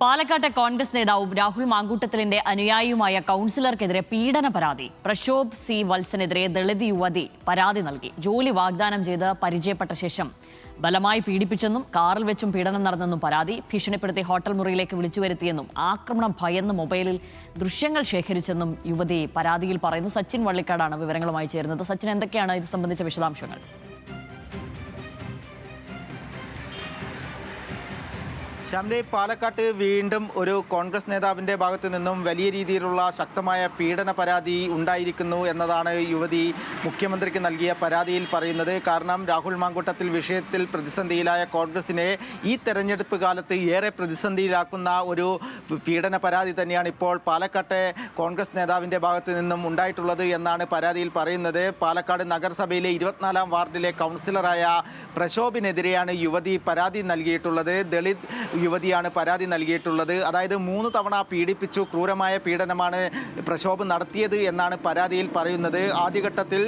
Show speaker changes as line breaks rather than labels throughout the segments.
പാലക്കാട്ടെ കോൺഗ്രസ് നേതാവും രാഹുൽ മാങ്കൂട്ടത്തിലിന്റെ അനുയായിയുമായ കൗൺസിലർക്കെതിരെ പീഡന പരാതി. പ്രക്ഷോഭ് സി വത്സനെതിരെ ദളിത് യുവതി പരാതി നൽകി. ജോലി വാഗ്ദാനം ചെയ്ത് പരിചയപ്പെട്ട ശേഷം ബലമായി പീഡിപ്പിച്ചെന്നും കാറിൽ വെച്ചും പീഡനം നടന്നെന്നും പരാതി. ഭീഷണിപ്പെടുത്തി ഹോട്ടൽ മുറിയിലേക്ക് വിളിച്ചു വരുത്തിയെന്നും ആക്രമണം ഭയന്ന് മൊബൈലിൽ ദൃശ്യങ്ങൾ ശേഖരിച്ചെന്നും യുവതി പരാതിയിൽ പറയുന്നു. സച്ചിൻ വള്ളിക്കാടാണ് വിവരങ്ങളുമായി ചേരുന്നത്. സച്ചിൻ, എന്തൊക്കെയാണ് ഇത് സംബന്ധിച്ച വിശദാംശങ്ങൾ?
ശ്യാംദേ, പാലക്കാട്ട് വീണ്ടും ഒരു കോൺഗ്രസ് നേതാവിൻ്റെ ഭാഗത്തു നിന്നും വലിയ രീതിയിലുള്ള ശക്തമായ പീഡന പരാതി ഉണ്ടായിരിക്കുന്നു എന്നതാണ് യുവതി മുഖ്യമന്ത്രിക്ക് നൽകിയ പരാതിയിൽ പറയുന്നത്. കാരണം രാഹുൽ മാങ്കൂട്ടത്തിൽ വിഷയത്തിൽ പ്രതിസന്ധിയിലായ കോൺഗ്രസിനെ ഈ തെരഞ്ഞെടുപ്പ് കാലത്ത് ഏറെ പ്രതിസന്ധിയിലാക്കുന്ന ഒരു പീഡന പരാതി തന്നെയാണ് ഇപ്പോൾ പാലക്കാട്ടെ കോൺഗ്രസ് നേതാവിൻ്റെ ഭാഗത്തു നിന്നും ഉണ്ടായിട്ടുള്ളത് എന്നാണ് പരാതിയിൽ പറയുന്നത്. പാലക്കാട് നഗരസഭയിലെ 24-ാം വാർഡിലെ കൗൺസിലറായ പ്രക്ഷോഭിനെതിരെയാണ് യുവതി പരാതി നൽകിയിട്ടുള്ളത്. ദളിത് യുവതിയാണ് പരാതി നൽകിയിട്ടുള്ളത്. അതായത് 3 തവണ പീഡിപ്പിച്ചു, ക്രൂരമായ പീഡനമാണ് പ്രക്ഷോഭം നടത്തിയത് എന്നാണ് പരാതിയിൽ പറയുന്നത്. ആദ്യഘട്ടത്തിൽ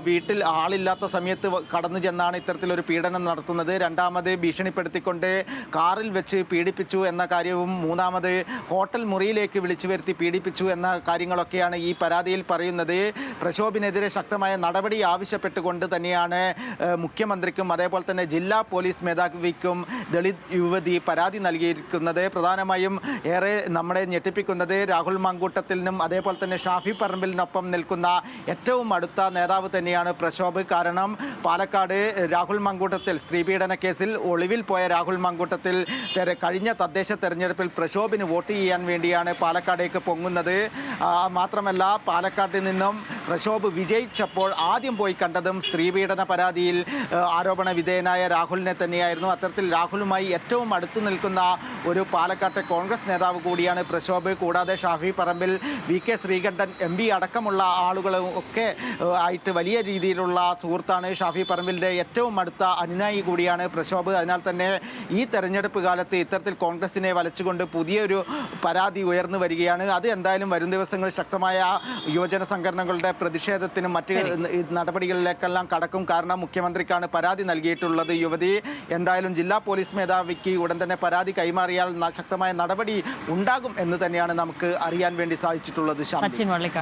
വീട്ടിൽ ആളില്ലാത്ത സമയത്ത് കടന്നു ചെന്നാണ് ഇത്തരത്തിലൊരു പീഡനം നടത്തുന്നത്. രണ്ടാമത് ഭീഷണിപ്പെടുത്തിക്കൊണ്ട് കാറിൽ വെച്ച് പീഡിപ്പിച്ചു എന്ന കാര്യവും, മൂന്നാമത് ഹോട്ടൽ മുറിയിലേക്ക് വിളിച്ചു വരുത്തി പീഡിപ്പിച്ചു എന്ന കാര്യങ്ങളൊക്കെയാണ് ഈ പരാതിയിൽ പറയുന്നത്. പ്രക്ഷോഭിനെതിരെ ശക്തമായ നടപടി ആവശ്യപ്പെട്ടുകൊണ്ട് തന്നെയാണ് മുഖ്യമന്ത്രിക്കും അതേപോലെ തന്നെ ജില്ലാ പോലീസ് മേധാവിക്കും ദളിത് യുവതി പരാതി നൽകിയിരിക്കുന്നത്. പ്രധാനമായും ഏറെ നമ്മളെ ഞെട്ടിപ്പിക്കുന്നത് രാഹുൽ മാങ്കൂട്ടത്തിനും അതേപോലെ തന്നെ ഷാഫി പറമ്പിലിനൊപ്പം നിൽക്കുന്ന ഏറ്റവും അടുത്ത നേതാവ് തന്നെയാണ് പ്രക്ഷോഭ്. കാരണം പാലക്കാട് രാഹുൽ മാങ്കൂട്ടത്തിൽ സ്ത്രീപീഡന കേസിൽ ഒളിവിൽ പോയ രാഹുൽ മാങ്കൂട്ടത്തിൽ കഴിഞ്ഞ തദ്ദേശ തെരഞ്ഞെടുപ്പിൽ പ്രക്ഷോഭിന് വോട്ട് ചെയ്യാൻ വേണ്ടിയാണ് പാലക്കാടേക്ക് പൊങ്ങുന്നത്. മാത്രമല്ല, പാലക്കാട്ടിൽ നിന്നും പ്രക്ഷോഭ് വിജയിച്ചപ്പോൾ ആദ്യം പോയി കണ്ടതും സ്ത്രീപീഡന പരാതിയിൽ ആരോപണ വിധേയനായ രാഹുലിനെ തന്നെയായിരുന്നു. അത്തരത്തിൽ രാഹുലുമായി ഏറ്റവും അടുത്തു നിൽക്കുന്ന ഒരു പാലക്കാട്ടെ കോൺഗ്രസ് നേതാവ് കൂടിയാണ് പ്രക്ഷോഭ്. കൂടാതെ ഷാഫി പറമ്പിൽ, VK ശ്രീകണ്ഠൻ MP അടക്കമുള്ള ആളുകളും ഒക്കെ ആയിട്ട് വലിയ രീതിയിലുള്ള സുഹൃത്താണ്. ഷാഫി പറമ്പിലിൻ്റെ ഏറ്റവും അടുത്ത അനുനായി കൂടിയാണ് പ്രക്ഷോഭ്. അതിനാൽ തന്നെ ഈ തെരഞ്ഞെടുപ്പ് കാലത്ത് ഇത്തരത്തിൽ കോൺഗ്രസിനെ വലച്ചുകൊണ്ട് പുതിയൊരു പരാതി ഉയർന്നു വരികയാണ്. അത് എന്തായാലും വരും ദിവസങ്ങളിൽ ശക്തമായ യുവജന സംഘടനകളുടെ പ്രതിഷേധത്തിനും മറ്റ് നടപടികളിലേക്കെല്ലാം കടക്കും. കാരണം മുഖ്യമന്ത്രിക്കാണ് പരാതി നൽകിയിട്ടുള്ളത് യുവതി. എന്തായാലും ജില്ലാ പോലീസ് മേധാവിക്ക് ഉടൻ തന്നെ പരാതി കൈമാറിയാൽ ശക്തമായ നടപടി ഉണ്ടാകും എന്ന് തന്നെയാണ് നമുക്ക് അറിയാൻ വേണ്ടി സാധിച്ചിട്ടുള്ളത്.
സച്ചിൻ വള്ളിക്കാട്.